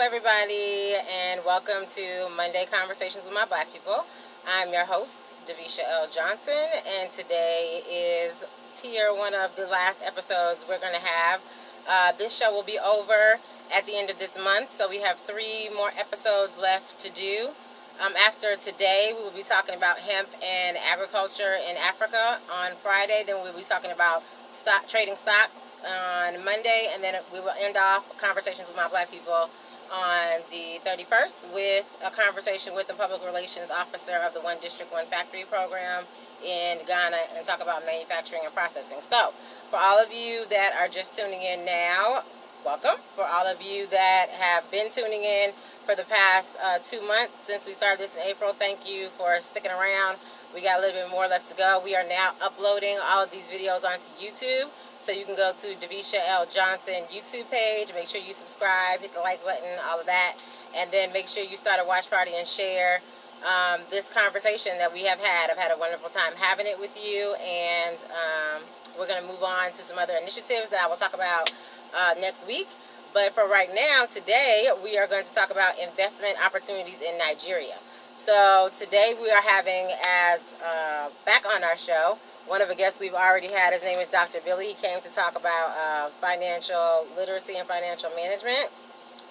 everybody, and welcome to Monday Conversations with My Black People. I'm your host, Devisha L. Johnson, and today is one of the last episodes we're going to have. This show will be over at the end of this month, so we have 3 more episodes left to do. After today, we will be talking about hemp and agriculture in Africa on Friday. Then we'll be talking about trading stocks on Monday, and then we will end off conversations with my black people on the 31st with a conversation with the public relations officer of the One District, One Factory program in Ghana and talk about manufacturing and processing. So, for all of you that are just tuning in now, welcome. For all of you that have been tuning in for the past 2 months since we started this in April, thank you for sticking around. We got a little bit more left to go. We are now uploading all of these videos onto YouTube. So you can go to Devisha L. Johnson YouTube page. Make sure you subscribe, hit the like button, all of that. And then make sure you start a watch party and share this conversation that we have had. I've had a wonderful time having it with you. And we're going to move on to some other initiatives that I will talk about next week. But for right now, today, we are going to talk about investment opportunities in Nigeria. So today we are having as back on our show, one of the guests we've already had. His name is Dr. Billy. He came to talk about financial literacy and financial management.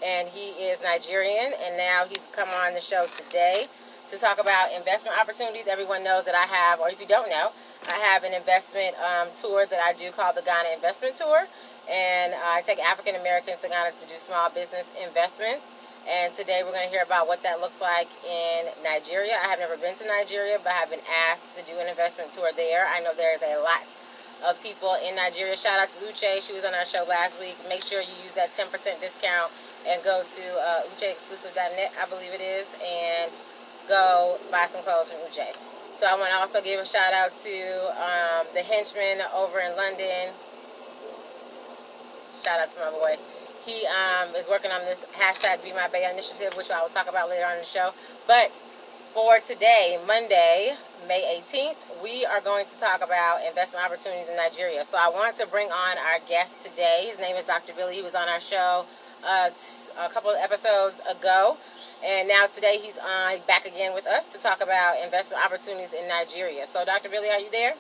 And he is Nigerian. And now he's come on the show today to talk about investment opportunities. Everyone knows that I have, or if you don't know, I have an investment tour that I do called the Ghana Investment Tour. And I take African Americans to Ghana to do small business investments. And today we're going to hear about what that looks like in Nigeria. I have never been to Nigeria, but I have been asked to do an investment tour there. I know there's a lot of people in Nigeria. Shout out to Uche. She was on our show last week. Make sure you use that 10% discount and go to ucheexclusive.net, I believe it is, and go buy some clothes from Uche. So I want to also give a shout out to the henchman over in London. Shout out to my boy. He is working on this hashtag Be My Bay initiative, which I will talk about later on in the show. But for today, Monday, May 18th, we are going to talk about investment opportunities in Nigeria. So I want to bring on our guest today. His name is Dr. Billy. He was on our show a couple of episodes ago. And now today he's back again with us to talk about investment opportunities in Nigeria. So Dr. Billy, are you there?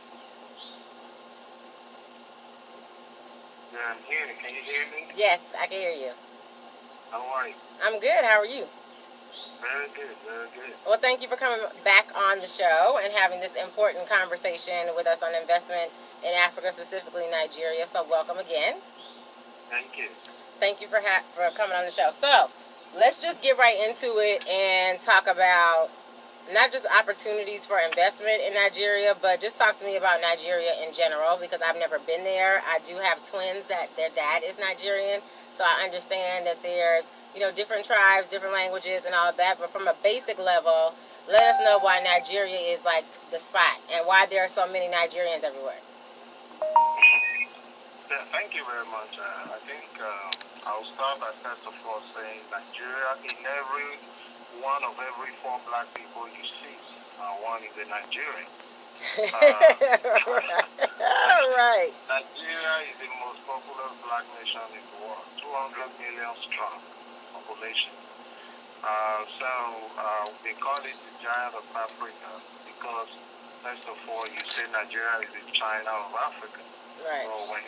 I'm here. Can you hear me? Yes, I can hear you. How are you? I'm good. How are you? Very good, very good. Well, thank you for coming back on the show and having this important conversation with us on investment in Africa, specifically Nigeria. So welcome again. Thank you. Thank you for coming on the show. So let's just get right into it and talk about not just opportunities for investment in Nigeria, but just talk to me about Nigeria in general, because I've never been there. I do have twins that their dad is Nigerian, so I understand that there's, different tribes, different languages and all of that. But from a basic level, let us know why Nigeria is like the spot and why there are so many Nigerians everywhere. Yeah, thank you very much. I think I'll start by first of all saying Nigeria, in every 4 black people you see, one is a Nigerian. Right. Nigeria is the most populous black nation in the world, 200 million strong population. They call it the giant of Africa because, first of all, you say Nigeria is the China of Africa. Right. So when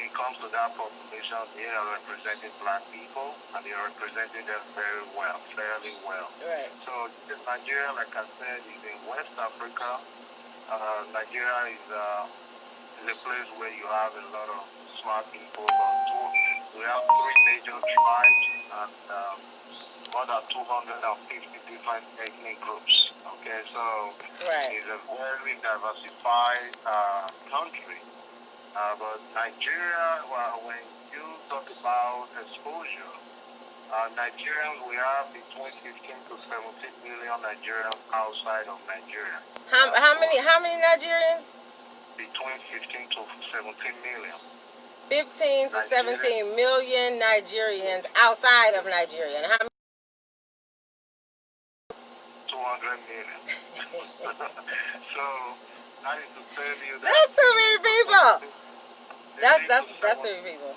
it comes to that population, they are representing black people, and they are representing them very well, fairly well. Right. So Nigeria, like I said, is in West Africa. Nigeria is a place where you have a lot of smart people. We have 3 major tribes and more than 250 different ethnic groups. Okay, so right. It's a very diversified country. But Nigeria, when you talk about exposure, Nigerians, we have between 15 to 17 million Nigerians outside of Nigeria. How many Nigerians? Between 15 to 17 million. 15 to 17 million Nigerians outside of Nigeria. And how many? 200 million. So that is to tell you that that's too many people. That's too many people.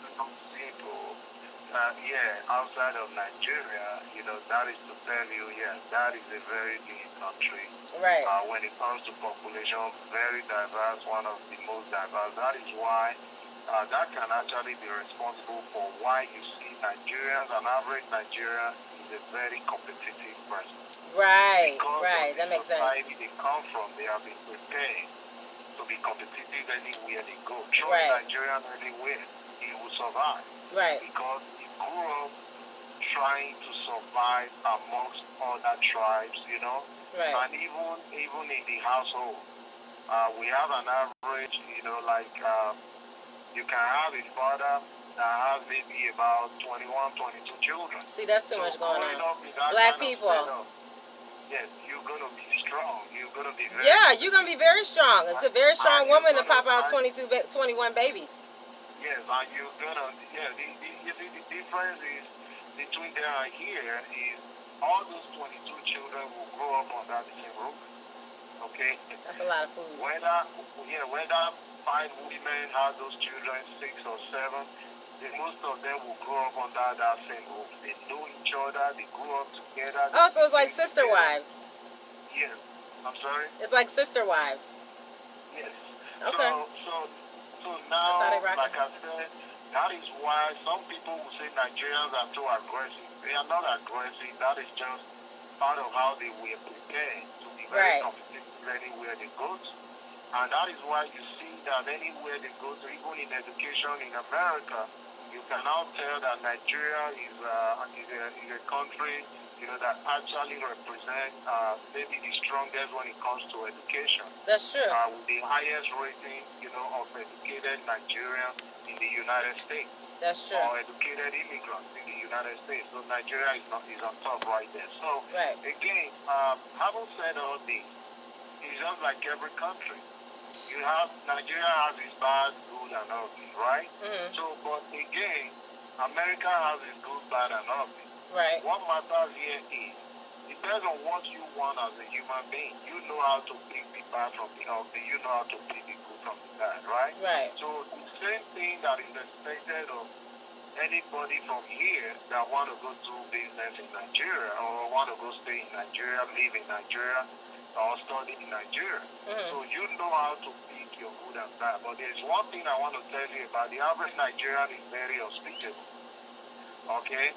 outside of Nigeria, that is to tell you, that is a very big country. Right. When it comes to population, very diverse, one of the most diverse. That is why that can actually be responsible for why you see Nigerians, an average Nigerian is a very competitive person. Right, because right, of that the makes sense. society they come from, they have been prepared to be competitive anywhere they go. Throw Right. Nigerian anywhere, he will survive. Right. Because he grew up trying to survive amongst other tribes, Right. And even in the household, we have an average, you can have a father that has maybe about 21, 22 children. See, that's too much going on. Black people. Yes, you're gonna be strong. You're gonna be very. Yeah, you're gonna be very strong. It's a very strong woman to pop out 21 babies. Yes, and you're gonna. Yeah, you see, the difference is between there and here is all those 22 children will grow up under the same roof. Okay. That's a lot of food. Whether 5 women have those children, 6 or 7. Most of them will grow up under that same roof. They know each other. They grow up together. Oh, so it's like sister wives. Yes. I'm sorry? It's like sister wives. Yes. Okay. So now, like I said, that is why some people will say Nigerians are too aggressive. They are not aggressive. That is just part of how they were prepared to be very competitive anywhere they go to. And that is why you see that anywhere they go to, even in education in America, you can now tell that Nigeria is a country, that actually represents maybe the strongest when it comes to education. That's true. With the highest rating, of educated Nigerians in the United States. That's true. Or educated immigrants in the United States. So Nigeria is on top right there. So again, having said all this, it's just like every country. You have Nigeria has its bad, good, and ugly, right? Mm-hmm. So, but again, America has its good, bad, and ugly. Right. What matters here is, depends on what you want as a human being. You know how to pick the bad from the ugly. You know how to pick the good from the bad, right? Right. So the same thing that is expected of anybody from here that want to go do business in Nigeria or want to go stay in Nigeria, live in Nigeria, or study in Nigeria. Mm-hmm. So you know how to pick your good and bad. But there's one thing I want to tell you about the average Nigerian is very hospitable. Okay?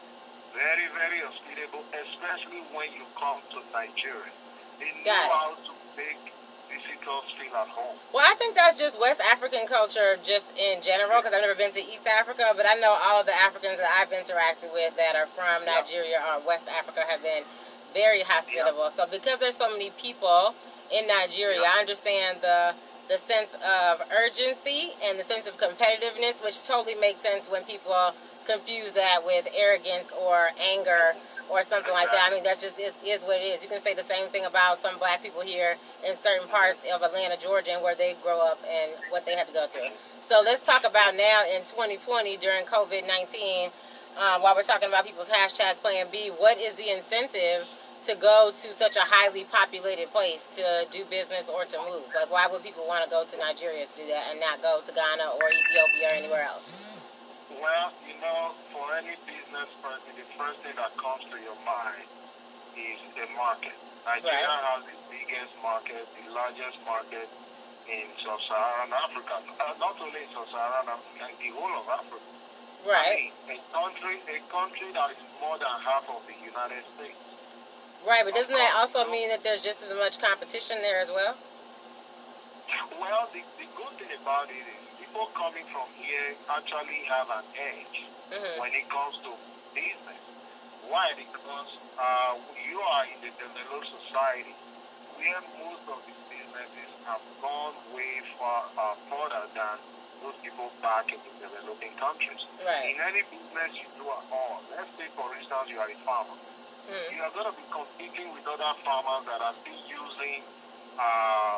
Very, very hospitable, especially when you come to Nigeria. They know how to make visitors feel at home. Well, I think that's just West African culture just in general, because I've never been to East Africa, but I know all of the Africans that I've interacted with that are from Nigeria or West Africa have been very hospitable. So because there's so many people in Nigeria, I understand the sense of urgency and the sense of competitiveness, which totally makes sense when people confuse that with arrogance or anger or something like that. I mean, that's just is what it is. You can say the same thing about some black people here in certain parts of Atlanta, Georgia, and where they grow up and what they had to go through. So let's talk about now in 2020 during COVID-19, while we're talking about people's hashtag Plan B, what is the incentive to go to such a highly populated place to do business or to move? Like, why would people want to go to Nigeria to do that and not go to Ghana or Ethiopia or anywhere else? Well, for any business person, the first thing that comes to your mind is the market. Nigeria has the biggest market, the largest market in sub-Saharan Africa. Not only in sub-Saharan Africa, in the whole of Africa. Right. I mean, a country that is more than half of the United States. Right, but doesn't that also mean that there's just as much competition there as well? Well, the good thing about it is people coming from here actually have an edge when it comes to business. Why? Because you are in the developed society where most of the businesses have gone way further than those people back in the developing countries. Right. In any business you do at all, let's say for instance you are a farmer. You are going to be competing with other farmers that are still using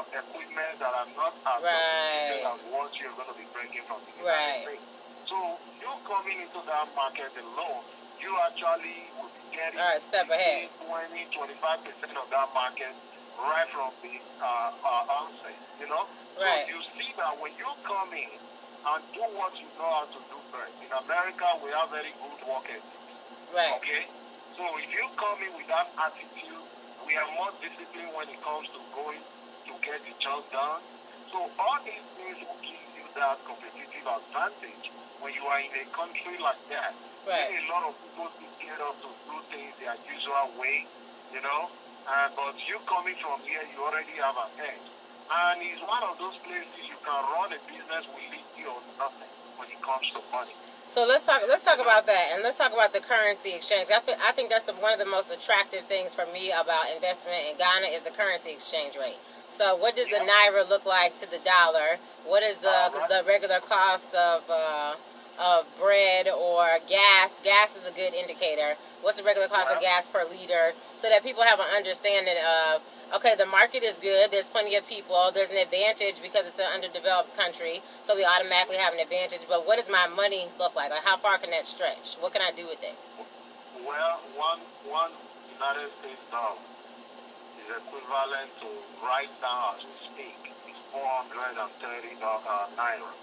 equipment that are not as sophisticated as what you're going to be bringing from the United States. So you coming into that market alone, you actually will be getting step ahead. 20-25% of that market right from the onset. So you see that when you come in, and do what you know how to do best. In America, we have very good work ethic. Right. Okay? So if you come in with that attitude, we are more disciplined when it comes to going to get the job done. So all these things will give you that competitive advantage when you are in a country like that. Right. A lot of people get up to do things their usual way, you know. But you coming from here, you already have an edge. And it's one of those places you can run a business with little or nothing when it comes to money. So let's talk about that, and let's talk about the currency exchange. I think that's one of the most attractive things for me about investment in Ghana is the currency exchange rate. So what does the naira look like to the dollar? What is the regular cost of bread or gas? Gas is a good indicator. What's the regular cost of gas per liter? So that people have an understanding of, okay, the market is good. There's plenty of people. There's an advantage because it's an underdeveloped country, so we automatically have an advantage. But what does my money look like? Like, how far can that stretch? What can I do with it? Well, one United States dollar is equivalent to right now as we speak is 430 naira.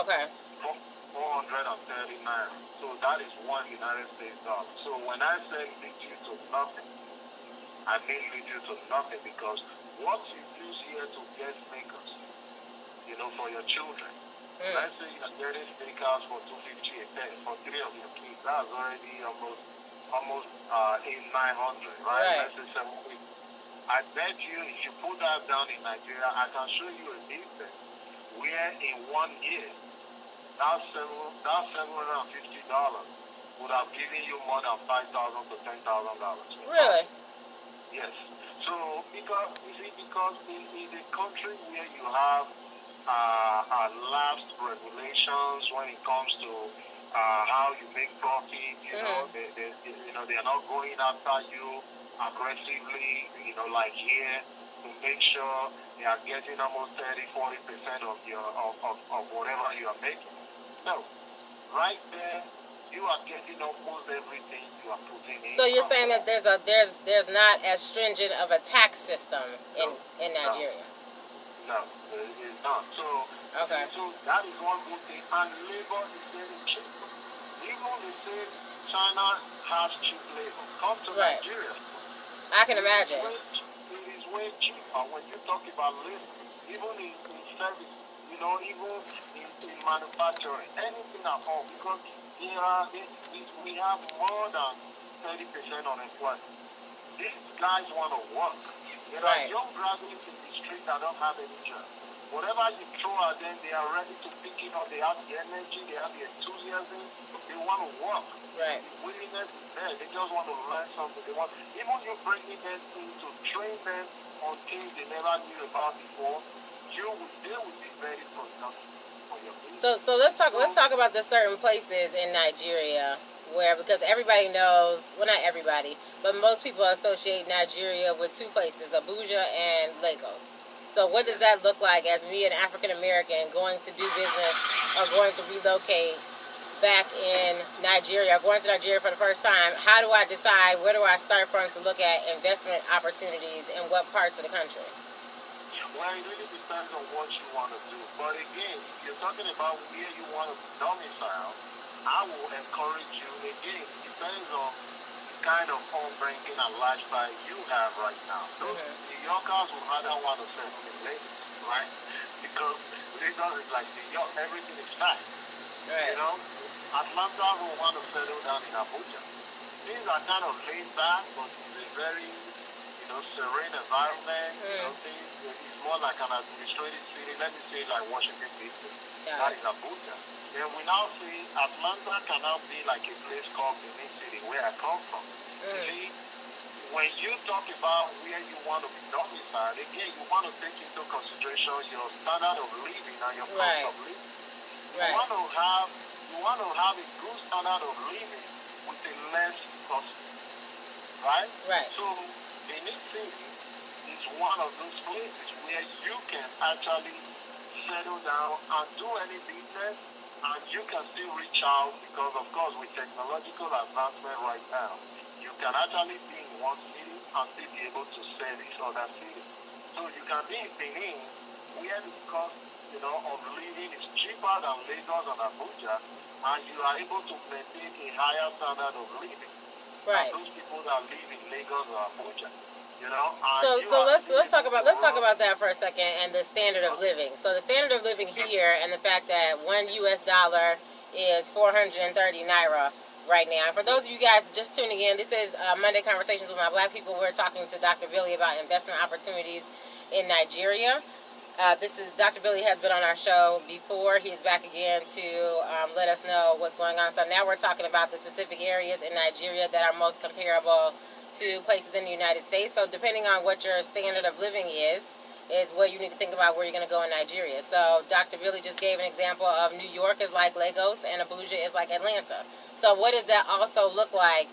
Okay. 430 naira. So that is one United States dollar. So when I say little to nothing, I mean little to nothing because what you use here to get sneakers, you know, for your children. Let's say you're getting sneakers for $250 a pair for 3 of your kids. That's already almost 900, right? Let's say 7 weeks. I bet you if you put that down in Nigeria, I can show you a business where in 1 year that $750 would have given you more than $5,000 to $10,000. Really? Yes. So because in a country where you have lapsed regulations when it comes to how you make profit, you know, they are not going after you aggressively, you know, like here to make sure they are getting almost 30-40% of your of whatever you are making. No, right there you are getting almost everything you are putting in. So you're saying that there's not as stringent of a tax system in Nigeria? No, it is not. So that is one good thing. And labor is getting cheaper. Even they say China has cheap labor. Come to Nigeria. I can imagine. It is way cheaper when you talk about labor. Even in service, you know, even in manufacturing, anything at all. Because we have more than 30% unemployment. These guys want to work. There are young graduates in the street that don't have any job. Whatever you throw at them, they are ready to pick it up. They have the energy, they have the enthusiasm. They want to work. Right. The willingness is there. They just want to learn something. Even you bringing them in to train them on things they never knew about before, they will be very productive. So let's talk about the certain places in Nigeria where, because everybody knows, well, not everybody, but most people associate Nigeria with two places, Abuja and Lagos. So what does that look like as me, an African American, going to do business or going to relocate back in Nigeria, or going to Nigeria for the first time? How do I decide, where do I start from to look at investment opportunities in what parts of the country? Well, it really depends on what you want to do. But again, if you're talking about where you want to domicile, I will encourage you, again, it depends on the kind of upbringing and lifestyle you have right now. Those New Yorkers would rather want to settle in Lagos, right? Because Lagos is like New York, everything is fast. You know, Atlanta will want to settle down in Abuja. Things are kind of laid back, but it's a very, you know, serene environment. You know, it's more like an administrative city. Let me say like Washington D.C. That is Abuja. Then we now see Atlanta can now be like a place called Benin City, where I come from. See, when you talk about where you want to be domiciled, again, you want to take into consideration your standard of living and your cost of living. You want to have a good standard of living with a less cost, right? So Benin City is one of those places where you can actually settle down and do any business, and you can still reach out because, of course, with technological advancement right now, you can actually be in one city and still be able to service other cities. So you can be in Benin where the cost of living is cheaper than Lagos and Abuja, and you are able to maintain a higher standard of living than those people that live in Lagos or Abuja. So let's talk about that for a second, and the standard of living. So the standard of living here, and the fact that $1 is 430 naira right now. And for those of you guys just tuning in, this is Monday Conversations with My Black People. We're talking to Dr. Billy about investment opportunities in Nigeria. This is Dr. Billy has been on our show before. He's back again to let us know what's going on. So now we're talking about the specific areas in Nigeria that are most comparable to places in the United States. So depending on what your standard of living is what you need to think about where you're going to go in Nigeria. So Dr. Billy just gave an example of New York is like Lagos and Abuja is like Atlanta. So what does that also look like,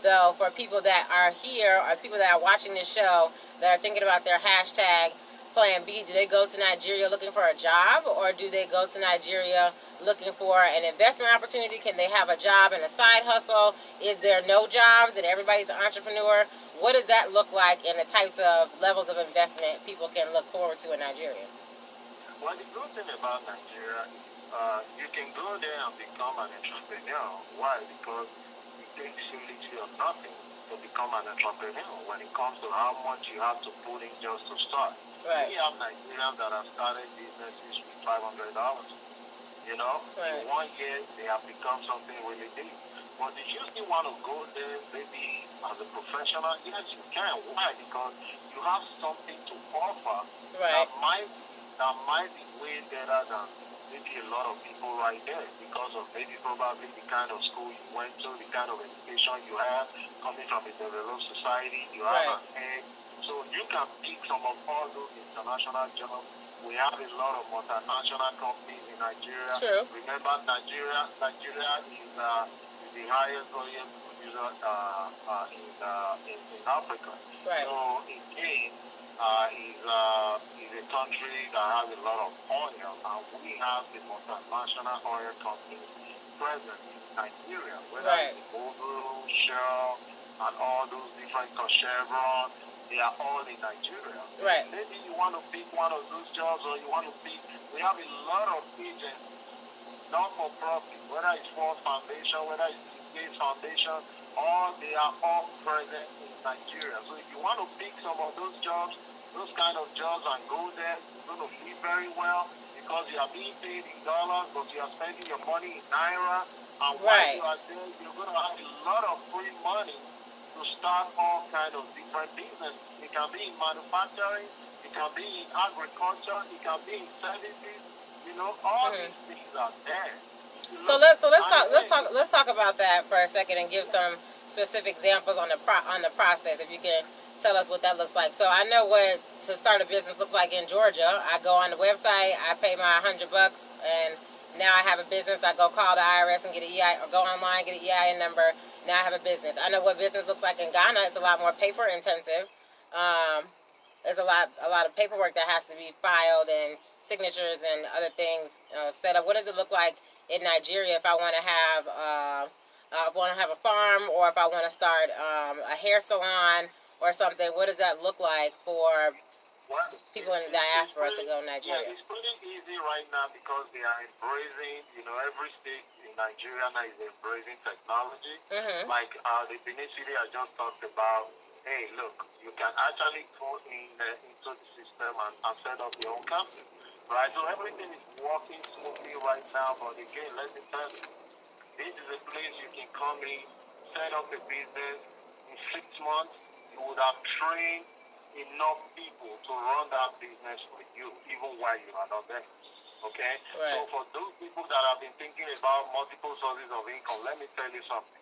though, for people that are here or people that are watching this show that are thinking about their hashtag Plan B? Do they go to Nigeria looking for a job, or do they go to Nigeria looking for an investment opportunity? Can they have a job and a side hustle? Is there no jobs and everybody's an entrepreneur? What does that look like in the types of levels of investment people can look forward to in Nigeria? Well, the good thing about Nigeria is you can go there and become an entrepreneur. Why? Because it takes you little or nothing to become an entrepreneur when it comes to how much you have to put in just to start. Right. We have Nigerians that have started businesses with $500. Right. In 1 year, they have become something really big. But if you still want to go there, maybe as a professional, yes, you can. Why? Because you have something to offer Right. that might be way better than maybe a lot of people right there because of maybe probably the kind of school you went to, the kind of education you have, coming from a developed society, you have an edge. So you can pick some of all those international jobs. We have a lot of multinational companies in Nigeria. True. Remember, Nigeria is the highest oil producer in Africa. Right. So again, is a country that has a lot of oil, and we have the multinational oil companies present in Nigeria, whether it's Mobil, Shell, and all those different Chevron. They are all in Nigeria. Right. Maybe you want to pick one of those jobs, or you want to pick. We have a lot of agents, not for profit, whether it's Ford Foundation, whether it's Gates Foundation, they are all present in Nigeria. So if you want to pick some of those jobs, those kind of jobs, and go there, you're going to live very well because you are being paid in dollars, but you are spending your money in naira. And while you are there, you're going to have a lot of free money to start all kind of different businesses. It can be in manufacturing, it can be in agriculture, it can be in services. All these things are there. So let's talk about that for a second and give some specific examples on the process. If you can tell us what that looks like. So I know what to start a business looks like in Georgia. I go on the website, I pay my $100, and now I have a business. I go call the IRS and get an EIN, or go online, get an EIN number. Now I have a business. I know what business looks like in Ghana. It's a lot more paper intensive. There's a lot of paperwork that has to be filed and signatures and other things set up. What does it look like in Nigeria if I want to have a farm, or if I want to start a hair salon or something? What does that look like for people in the diaspora to go to Nigeria? Yeah, it's pretty easy right now because they are embracing, every state in Nigeria now is embracing technology. Mm-hmm. Like the Benin City I just talked about. Hey, look, you can actually go into the system and set up your own company, right? So everything is working smoothly right now. But again, let me tell you, this is a place you can come in, set up a business. In 6 months, you would have trained enough people to run that business for you, even while you are not there. Okay? Right. So for those people that have been thinking about multiple sources of income, let me tell you something.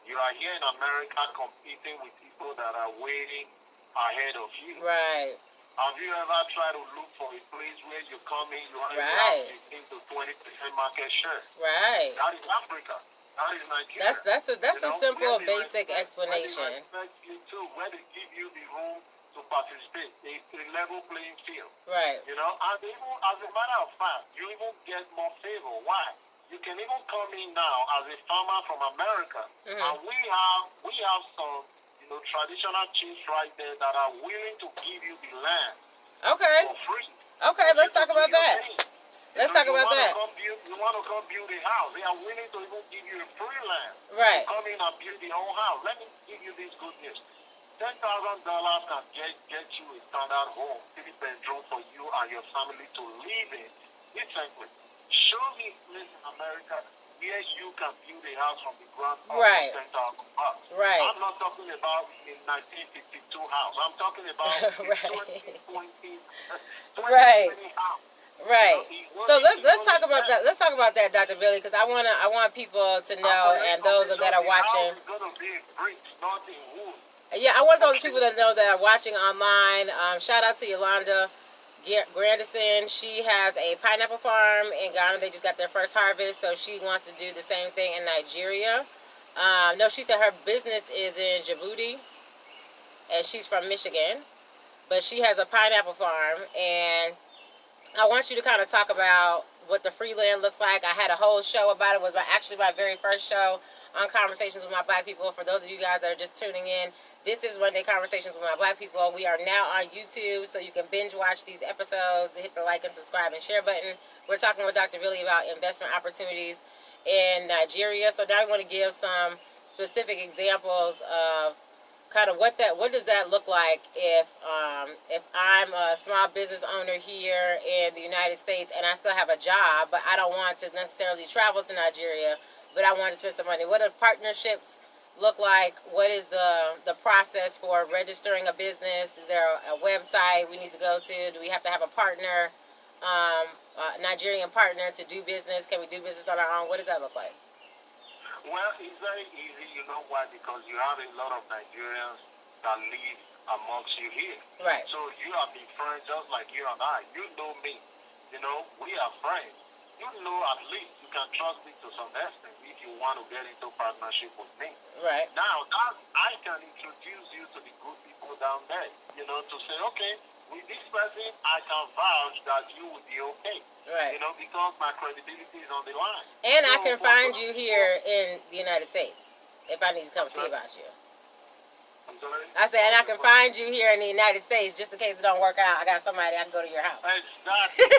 You are here in America competing with people that are way ahead of you. Right. Have you ever tried to look for a place where you come in, you only Right. have 15 to 20% market share? Right. That is Africa. That is Nigeria. That's a simple, basic explanation. Where they respect you too, where they give you the room to participate, a level playing field. Right. And even, as a matter of fact, you even get more favor. Why? You can even come in now as a farmer from America, mm-hmm. and we have some traditional chiefs right there that are willing to give you the land for free. Okay, let's talk about that. Let's talk about that. You want to come build a house. They are willing to even give you a free land. Right. To come in and build your own house. Let me give you this good news. $10,000 can get you a standard home, 3-bedroom for you and your family to live in. Listen, show me a place in America where you can build a house from the ground up right. for $10,000. Right. I'm not talking about a 1952 house. I'm talking about right. 2020 right. house. Right. So let's talk about that. Let's talk about that, Dr. Billy, because I want people to know, and those that are watching. Yeah, I want those people to know that are watching online. Shout out to Yolanda Grandison. She has a pineapple farm in Ghana. They just got their first harvest, so she wants to do the same thing in Nigeria. No, she said her business is in Djibouti, and she's from Michigan, but she has a pineapple farm, and I want you to kind of talk about what the free land looks like. I had a whole show about it. It was actually my very first show on Conversations with My Black People. For those of you guys that are just tuning in, this is Monday Conversations with My Black People. We are now on YouTube, so you can binge watch these episodes. Hit the like and subscribe and share button. We're talking with Dr. Billy about investment opportunities in Nigeria. So now we want to give some specific examples of kind of what does that look like if I'm a small business owner here in the United States and I still have a job, but I don't want to necessarily travel to Nigeria, but I want to spend some money. What do partnerships look like? What is the process for registering a business? Is there a website we need to go to? Do we have to have a partner, Nigerian partner to do business? Can we do business on our own? What does that look like? Well, it's very easy, you know why? Because you have a lot of Nigerians that live amongst you here. Right. So you have been friends just like you and I. You know me. You know, we are friends. You know at least you can trust me to some extent if you want to get into partnership with me. Right. Now, I can introduce you to the good people down there, you know, to say, okay, with this person, I can vouch that you will be okay. Right. You know, because my credibility is on the line. And I can find you here in the United States if I need to come see about you. I'm sorry? I said, and I can find you here in the United States just in case it don't work out. I got somebody I can go to your house. Exactly.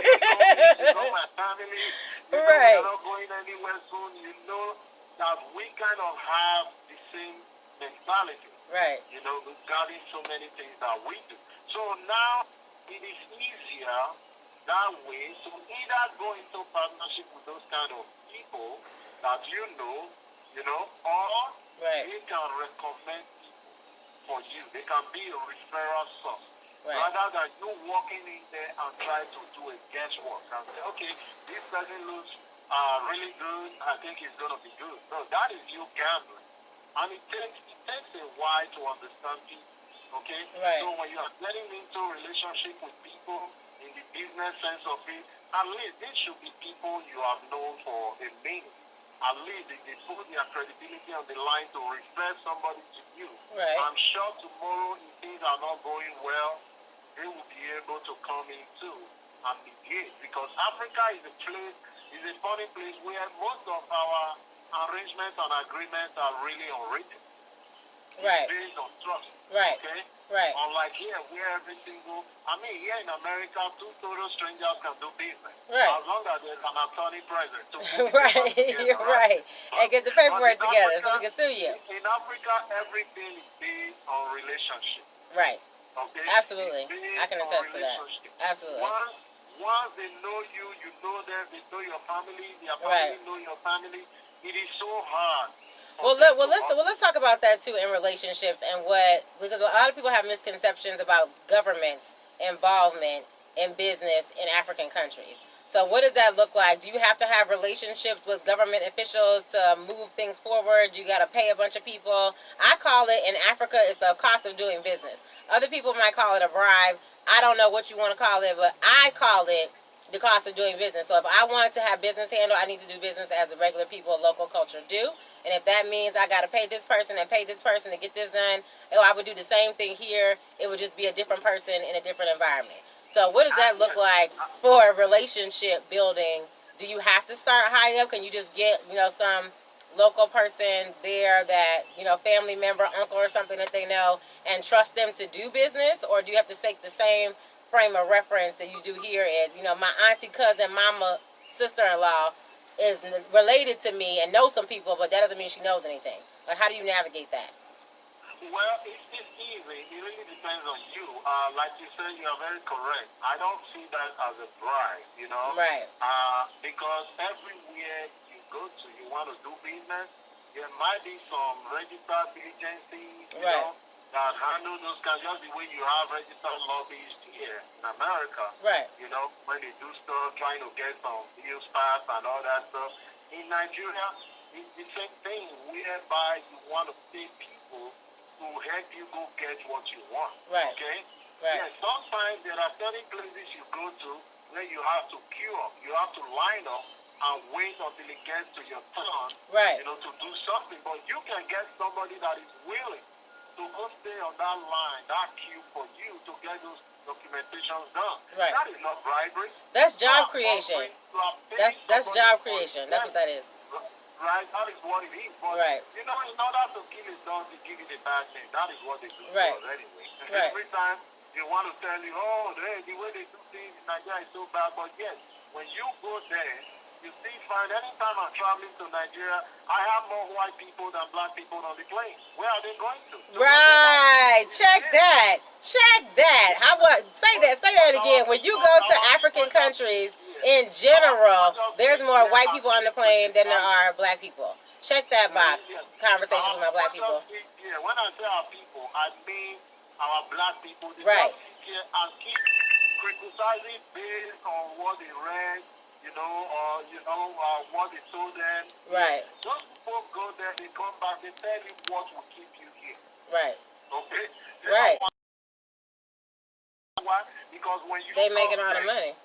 You know my family. You know right. we're not going anywhere soon. You know that we kind of have the same mentality. Right. You know, regarding so many things that we do. So now it is easier that way to either go into partnership with those kind of people that you know, or right. they can recommend people for you. They can be a referral source. Right. Rather than you walking in there and try to do a guesswork and say, okay, this person looks really good, I think it's going to be good. No, that is you gambling. And it takes a while to understand people, okay? Right. So when you are getting into a relationship with people, in the business sense of it, at least these should be people you have known for a minute. At least they put their credibility on the line to refer somebody to you. Right. I'm sure tomorrow, if things are not going well, they will be able to come in too and mediate. Because Africa is a funny place where most of our arrangements and agreements are really unwritten. Right. It's based on trust. Right. Okay? Right. Unlike here, where here in America, two total strangers can do business. Right. As long as there's an attorney present. right. You're right. And get the paperwork together so we can sue you. In Africa, everything is based on relationship. Right. Okay? Absolutely. I can attest to that. Absolutely. Once they know you, you know them, they know your family, their family right. know your family, it is so hard. Let's talk about that too in relationships and because a lot of people have misconceptions about government's involvement in business in African countries. So what does that look like? Do you have to have relationships with government officials to move things forward? You got to pay a bunch of people. I call it in Africa is the cost of doing business. Other people might call it a bribe. I don't know what you want to call it, but I call it the cost of doing business. So if I want to have business handle, I need to do business as the regular people of local culture do. And if that means I got to pay this person and pay this person to get this done, I would do the same thing here. It would just be a different person in a different environment. So what does that look like for relationship building? Do you have to start high up? Can you just get, some local person there that, family member, uncle or something that they know and trust them to do business? Or do you have to take the same frame of reference that you do here is, my auntie, cousin, mama, sister-in-law is related to me and knows some people, but that doesn't mean she knows anything. Like, how do you navigate that? Well, it's easy. It really depends on you. Like you said, you are very correct. I don't see that as a bribe, Right. Because everywhere you go to, you want to do business. There might be some registered agencies, Right. that handle those kinds. Just the way you have registered lobbyists here in America. Right. When they do stuff, trying to get some deals passed and all that stuff. In Nigeria, it's the same thing, whereby you want to pay people to help you go get what you want. Right. Okay? Right. Yes, sometimes there are certain places you go to where you have to queue up. You have to line up and wait until it gets to your turn, right. To do something. But you can get somebody that is willing to go stay on that line, that queue for you to get those documentations done. Right. That is not bribery. That's job creation. That's job creation. That's what that is. Right, that is what it is. But, right. In order to kill it down, to give it a bad name. That is what they do right. for us anyway. Right. Every time they want to tell you, the way they do things in Nigeria is so bad. But yes, when you go there, you still find anytime I'm traveling to Nigeria, I have more white people than black people on the plane. Where are they going to? Right. Check that. Check that. How about say that again. When you go to African countries in general, there's more white people on the plane than there are black people. Check that box. Conversations with my black people. Yeah, when I say our people, I mean our black people. They right. Sit here and keep criticizing based on what they read, or what they told them. Right. Those people go there, they come back, they tell you what will keep you here. Right. Okay? Right. Why? Because when you they making all the money.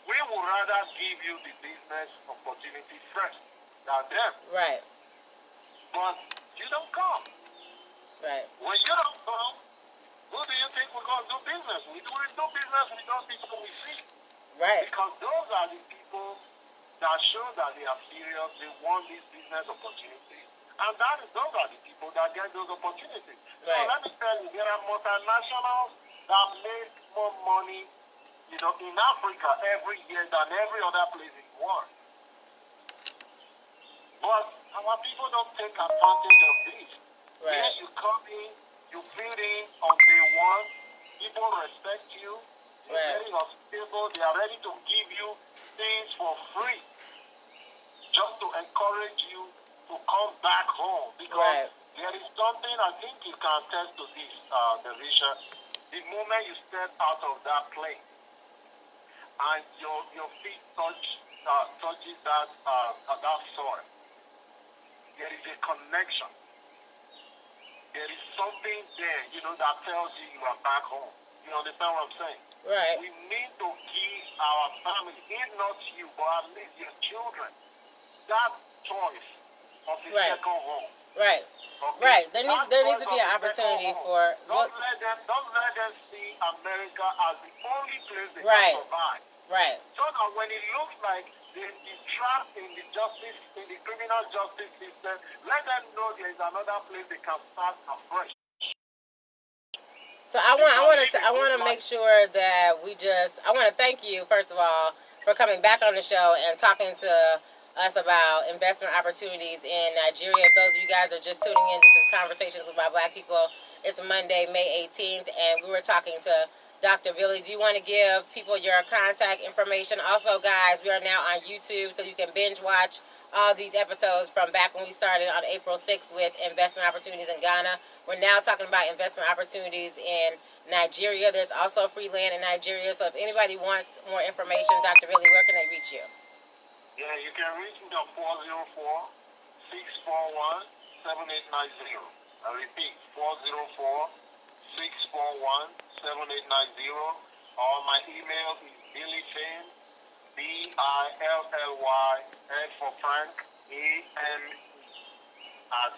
We would rather give you the business opportunity first than them. Right. But you don't come. Right. When you don't come, who do you think we're going to do business with? We do business with those people we see. Right. Because those are the people that show that they are serious, they want this business opportunity. And those are the people that get those opportunities. Right. So let me tell you, there are multinationals that make more money, in Africa every year than every other place in the world. But our people don't take advantage of this. Right. Here you come in, you fit in on day one, people respect you, they're very hospitable, they are ready to give you things for free, just to encourage you to come back home. Because there is something, I think you can attest to this, Davisha. The moment you step out of that plane and your feet touches that soil, there is a connection. There is something there, that tells you are back home. You understand what I'm saying? Right. We need to give our family, if not you, but at least your children, that choice of a second home. Right. Okay? Right. There needs to be an opportunity for. Don't let them see America as the only place they can survive. Right. So now when it looks like they're trapped in the criminal justice system, let them know there is another place they can start afresh. So I want to make sure that I want to thank you first of all for coming back on the show and talking to us about investment opportunities in Nigeria. If those of you guys are just tuning in, this is Conversations with My Black People. It's Monday, May 18th, and we were talking to Dr. Billy. Do you want to give people your contact information? Also, guys, we are now on YouTube, so you can binge watch all these episodes from back when we started on April 6th with investment opportunities in Ghana. We're now talking about investment opportunities in Nigeria. There's also free land in Nigeria. So if anybody wants more information, Dr. Billy, where can they reach you? Yeah, you can reach me on 404-641-7890. I repeat, 404-641-7890. Or my email is BillyFinn, BILLY, for Frank, AM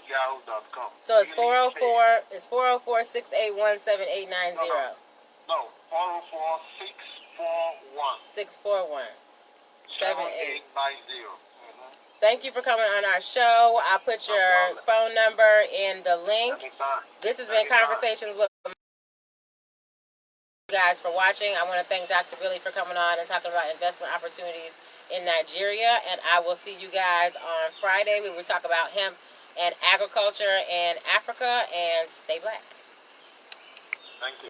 @yahoo.com. So it's 404-681-7890. No, 404-641. 7890. Thank you for coming on our show. I'll put your phone number in the link. Anytime. This has been Conversations with guys for watching. I want to thank Dr. Billy for coming on and talking about investment opportunities in Nigeria. And I will see you guys on Friday. We will talk about hemp and agriculture in Africa. And stay black. Thank you.